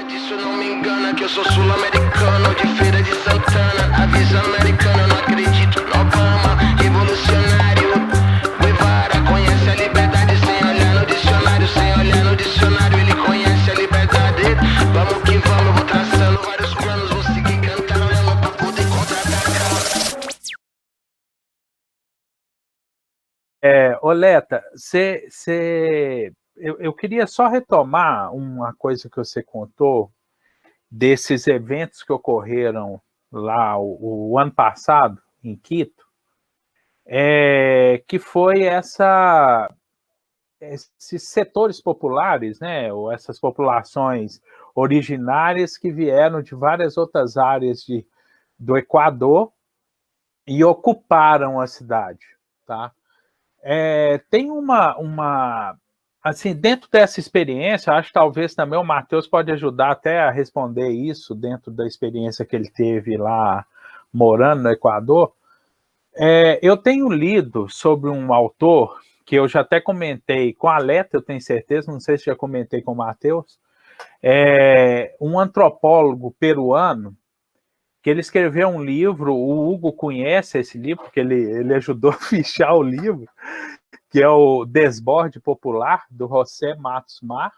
Disso não me engana, que eu sou sul-americano de Feira de Santana. Avisa americana, não acredito no Obama. Revolucionário, Guevara conhece a liberdade sem olhar no dicionário. Sem olhar no dicionário, ele conhece a liberdade. Vamos que vamos, eu vou traçando vários planos. Vou seguir cantando pra poder contra-atacar. Oleta, eu queria só retomar uma coisa que você contou desses eventos que ocorreram lá o ano passado, em Quito, que foi esses setores populares, né, ou essas populações originárias que vieram de várias outras áreas do Equador e ocuparam a cidade, tá? Tem assim, dentro dessa experiência, acho que talvez também o Matheus pode ajudar até a responder isso dentro da experiência que ele teve lá morando no Equador. Eu tenho lido sobre um autor que eu já até comentei com a Leta, eu tenho certeza, não sei se já comentei com o Matheus, um antropólogo peruano, que ele escreveu um livro, o Hugo conhece esse livro, porque ele ajudou a fichar o livro, que é o Desborde Popular, do José Matos Mar.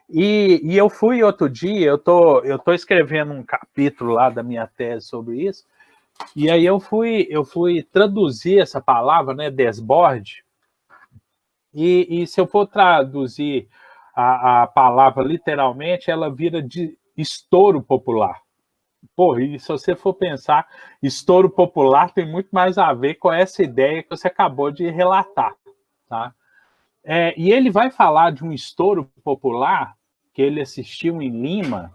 E eu fui outro dia, eu tô escrevendo um capítulo lá da minha tese sobre isso, e aí eu fui traduzir essa palavra, né, desborde, e se eu for traduzir a palavra literalmente, ela vira de estouro popular. Pô, e se você for pensar, estouro popular tem muito mais a ver com essa ideia que você acabou de relatar, tá? E ele vai falar de um estouro popular que ele assistiu em Lima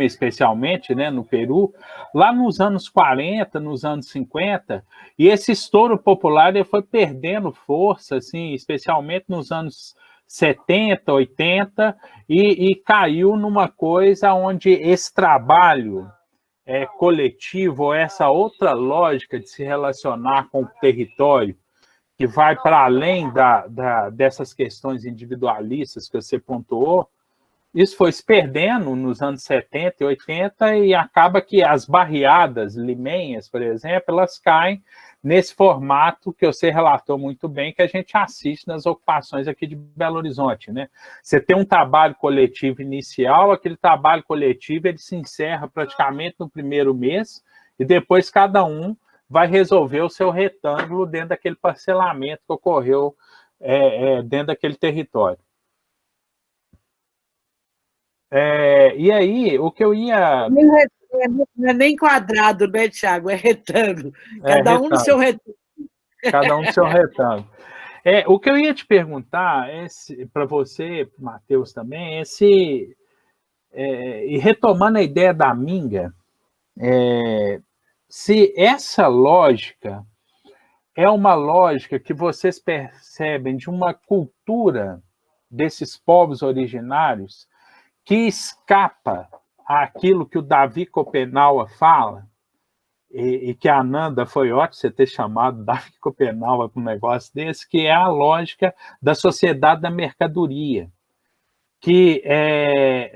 especialmente, né, no Peru, lá nos anos 40, nos anos 50, e esse estouro popular ele foi perdendo força, assim, especialmente nos anos 70, 80, e caiu numa coisa onde esse trabalho coletivo, essa outra lógica de se relacionar com o território, que vai para além dessas questões individualistas que você pontuou, isso foi se perdendo nos anos 70 e 80 e acaba que as barriadas limenhas, por exemplo, elas caem nesse formato que você relatou muito bem, que a gente assiste nas ocupações aqui de Belo Horizonte, né? Você tem um trabalho coletivo inicial, aquele trabalho coletivo ele se encerra praticamente no primeiro mês e depois cada um vai resolver o seu retângulo dentro daquele parcelamento que ocorreu dentro daquele território. E aí, o que eu ia... Não é nem quadrado, né, Tiago? É retângulo. Cada um no seu retângulo. Cada um no seu retângulo. O que eu ia te perguntar para você, Matheus, também, e retomando a ideia da minga, se essa lógica é uma lógica que vocês percebem de uma cultura desses povos originários que escapa àquilo que o Davi Copenaua fala, e que a Ananda foi ótimo você ter chamado Davi Copenaua para um negócio desse, que é a lógica da sociedade da mercadoria, que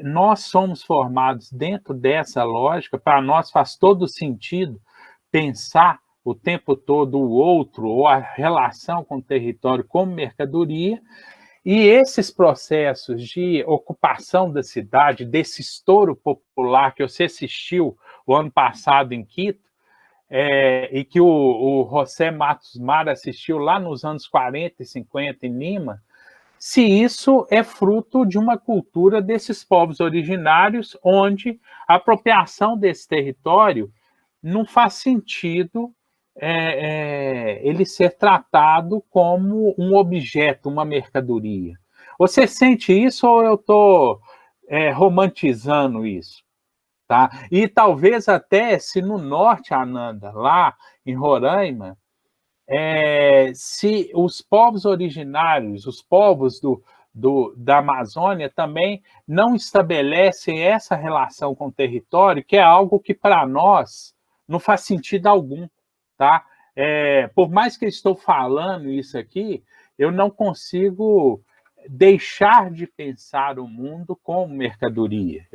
nós somos formados dentro dessa lógica, para nós faz todo sentido pensar o tempo todo o outro, ou a relação com o território como mercadoria, e esses processos de ocupação da cidade, desse estouro popular que você assistiu o ano passado em Quito, e que o José Matos Mar assistiu lá nos anos 40 e 50 em Lima, se isso é fruto de uma cultura desses povos originários, onde a apropriação desse território não faz sentido ele ser tratado como um objeto, uma mercadoria. Você sente isso ou eu estou romantizando isso? Tá? E talvez até se no norte, Ananda, lá em Roraima, se os povos originários, os povos da Amazônia também não estabelecem essa relação com o território, que é algo que para nós não faz sentido algum. Tá? Por mais que eu estou falando isso aqui, eu não consigo deixar de pensar o mundo como mercadoria.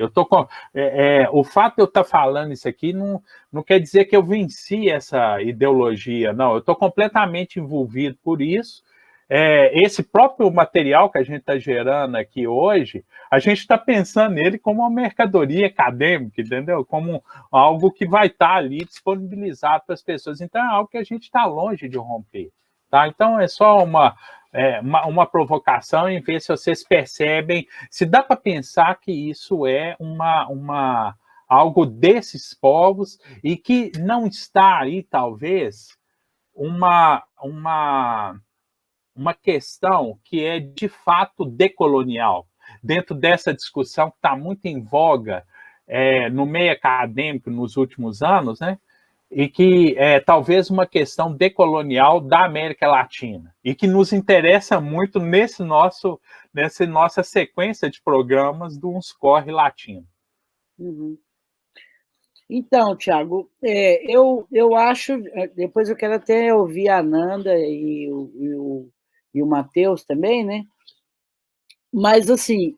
O fato de eu estar falando isso aqui não quer dizer que eu venci essa ideologia, não. Eu estou completamente envolvido por isso. Esse próprio material que a gente está gerando aqui hoje, a gente está pensando nele como uma mercadoria acadêmica, entendeu? Como algo que vai estar ali disponibilizado para as pessoas. Então, é algo que a gente está longe de romper. Tá? Então, é só uma provocação em ver se vocês percebem, se dá para pensar que isso é algo desses povos e que não está aí, talvez, uma questão que é, de fato, decolonial. Dentro dessa discussão que está muito em voga no meio acadêmico nos últimos anos, né? E que é talvez uma questão decolonial da América Latina, e que nos interessa muito nessa nossa sequência de programas do Uns Corre Latino. Uhum. Então, Tiago, eu acho, depois eu quero até ouvir a Nanda e o Matheus também, né? Mas, assim,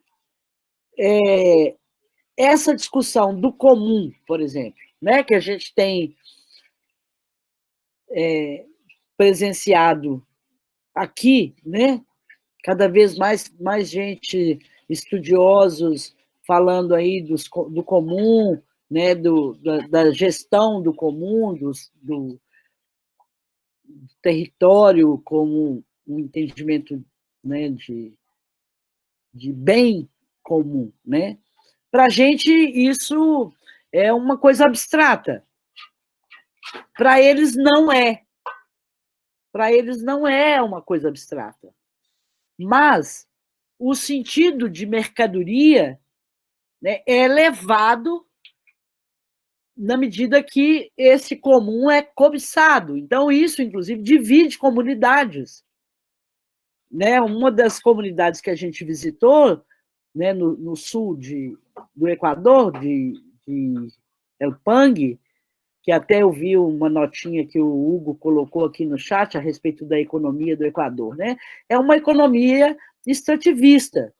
essa discussão do comum, por exemplo, né, que a gente tem presenciado aqui, né? Cada vez mais gente, estudiosos, falando aí do comum, né? Da gestão do comum, do território como um entendimento, né, de bem comum, né? Para a gente, isso é uma coisa abstrata. Para eles, não é. Para eles, não é uma coisa abstrata. Mas o sentido de mercadoria, né, é elevado na medida que esse comum é cobiçado. Então, isso, inclusive, divide comunidades. Né? Uma das comunidades que a gente visitou, né, no sul do Equador, de El Pangue, que até eu vi uma notinha que o Hugo colocou aqui no chat a respeito da economia do Equador, né? É uma economia extrativista,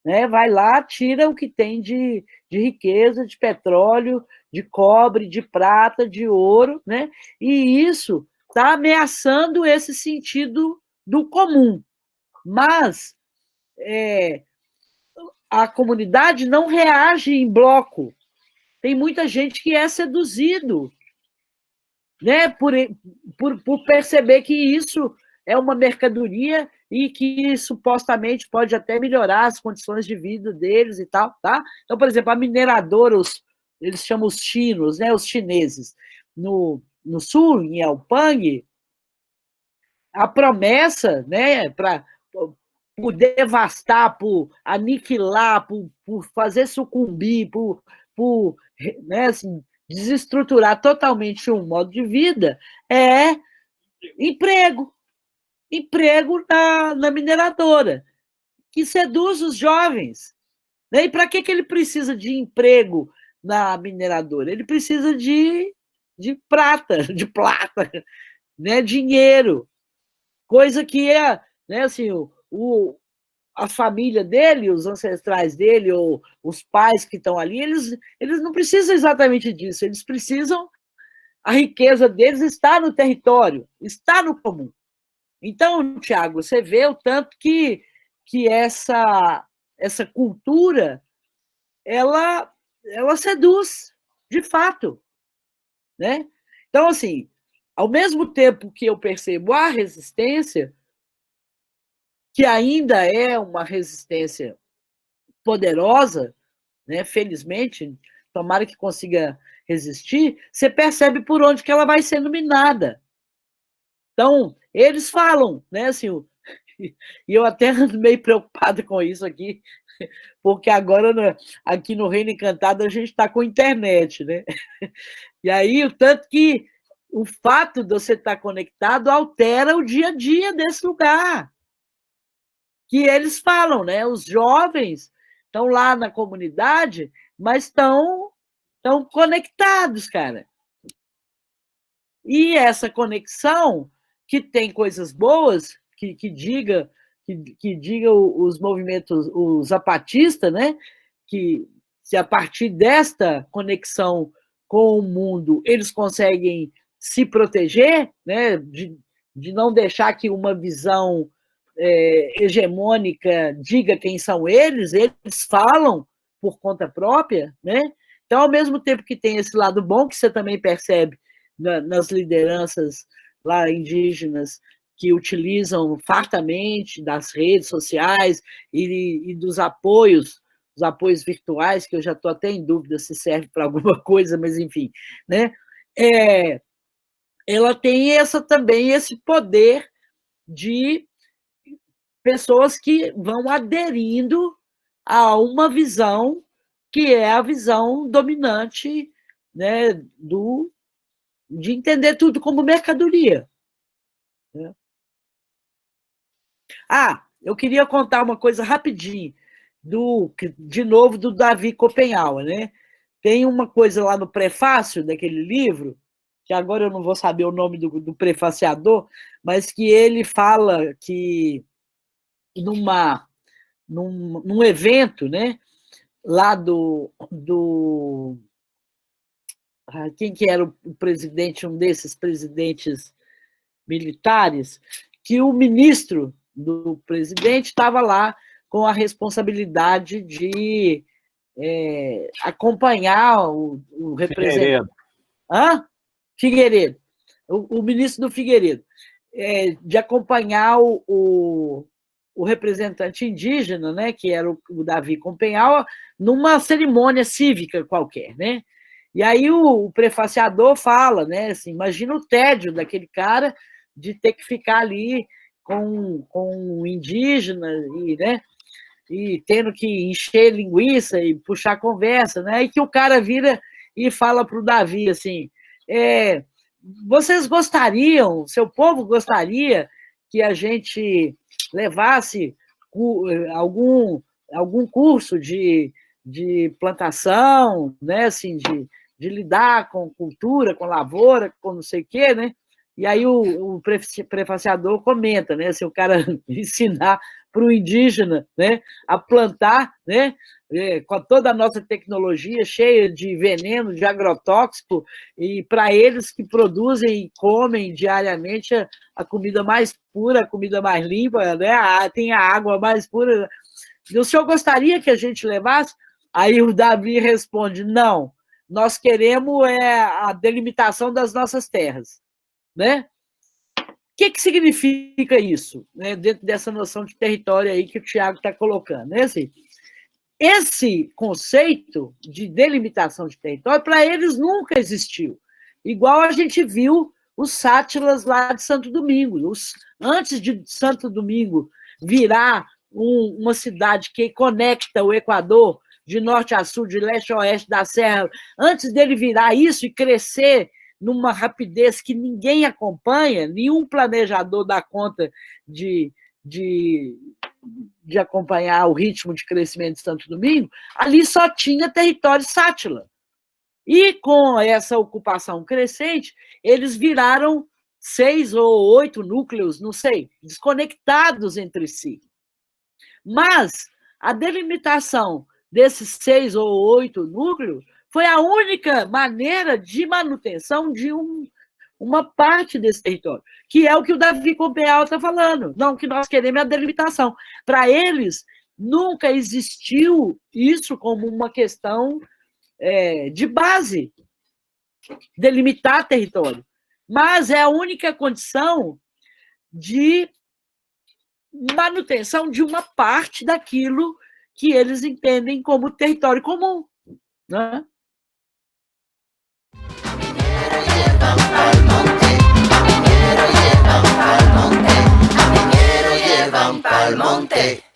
né? Vai lá, tira o que tem de riqueza, de petróleo, de cobre, de prata, de ouro, né? E isso está ameaçando esse sentido do comum. Mas a comunidade não reage em bloco. Tem muita gente que é seduzido, né, por perceber que isso é uma mercadoria e que supostamente pode até melhorar as condições de vida deles e tal, tá? Então, por exemplo, a mineradora, eles chamam os chinos, né, os chineses, no sul, em El Pangue, a promessa, né, por devastar, por aniquilar, por fazer sucumbir, por né, assim, desestruturar totalmente um modo de vida, é emprego. Emprego na mineradora, que seduz os jovens. Né? E para que ele precisa de emprego na mineradora? Ele precisa de plata, né? Dinheiro. Coisa que é, né, assim, a família dele, os ancestrais dele, ou os pais que estão ali, eles não precisam exatamente disso, eles precisam, a riqueza deles está no território, está no comum. Então, Tiago, você vê o tanto que essa cultura, ela seduz, de fato. Né? Então, assim, ao mesmo tempo que eu percebo a resistência, que ainda é uma resistência poderosa, né? Felizmente, tomara que consiga resistir, você percebe por onde que ela vai sendo minada. Então, eles falam, né? Assim, e eu até ando meio preocupada com isso aqui, porque agora aqui no Reino Encantado a gente está com internet, né? E aí, o tanto que o fato de você estar conectado altera o dia a dia desse lugar. Que eles falam, né? Os jovens estão lá na comunidade, mas estão conectados, cara. E essa conexão, que tem coisas boas, que diga que diga os movimentos, os zapatistas, né? Que se a partir desta conexão com o mundo eles conseguem se proteger, né? De não deixar que uma visão hegemônica diga quem são eles falam por conta própria, né? Então, ao mesmo tempo que tem esse lado bom, que você também percebe nas lideranças lá indígenas, que utilizam fartamente das redes sociais e dos apoios, os apoios virtuais, que eu já estou até em dúvida se serve para alguma coisa, mas enfim, né? Ela tem também esse poder de pessoas que vão aderindo a uma visão que é a visão dominante, né, de entender tudo como mercadoria. Né? Eu queria contar uma coisa rapidinho, de novo, do Davi Copenhauer. Né? Tem uma coisa lá no prefácio daquele livro, que agora eu não vou saber o nome do prefaciador, mas que ele fala que num evento, né, lá quem que era o presidente, um desses presidentes militares, que o ministro do presidente estava lá com a responsabilidade de acompanhar o representante. Figueiredo. O ministro do Figueiredo. De acompanhar o representante indígena, né, que era o Davi Copenhauer, numa cerimônia cívica qualquer, né? E aí o prefaciador fala, né, assim, imagina o tédio daquele cara de ter que ficar ali com um indígena né, e tendo que encher linguiça e puxar conversa, né? E que o cara vira e fala para o Davi assim: vocês gostariam, seu povo gostaria que a gente levasse algum curso de plantação, né, assim, de lidar com cultura, com lavoura, com não sei o quê, né? E aí o prefaciador comenta, né, se o cara ensinar para o indígena, né, a plantar, né, com toda a nossa tecnologia cheia de veneno, de agrotóxico, e para eles que produzem e comem diariamente a comida mais pura, a comida mais limpa, né, tem a água mais pura. O senhor gostaria que a gente levasse? Aí o Davi responde: não, nós queremos a delimitação das nossas terras. Né? O que significa isso, né, dentro dessa noção de território aí que o Tiago está colocando? Né? Assim, esse conceito de delimitação de território, para eles, nunca existiu. Igual a gente viu os sátiras lá de Santo Domingo. Antes de Santo Domingo virar uma cidade que conecta o Equador de norte a sul, de leste a oeste da serra, antes dele virar isso e crescer numa rapidez que ninguém acompanha, nenhum planejador dá conta de acompanhar o ritmo de crescimento de Santo Domingo, ali só tinha território sátila. E com essa ocupação crescente, eles viraram 6 ou 8 núcleos, não sei, desconectados entre si. Mas a delimitação desses 6 ou 8 núcleos foi a única maneira de manutenção de uma parte desse território, que é o que o Davi Copenhauer está falando. Não, o que nós queremos é a delimitação. Para eles, nunca existiu isso como uma questão de base, delimitar território. Mas é a única condição de manutenção de uma parte daquilo que eles entendem como território comum. Né? Llevan pa'l monte.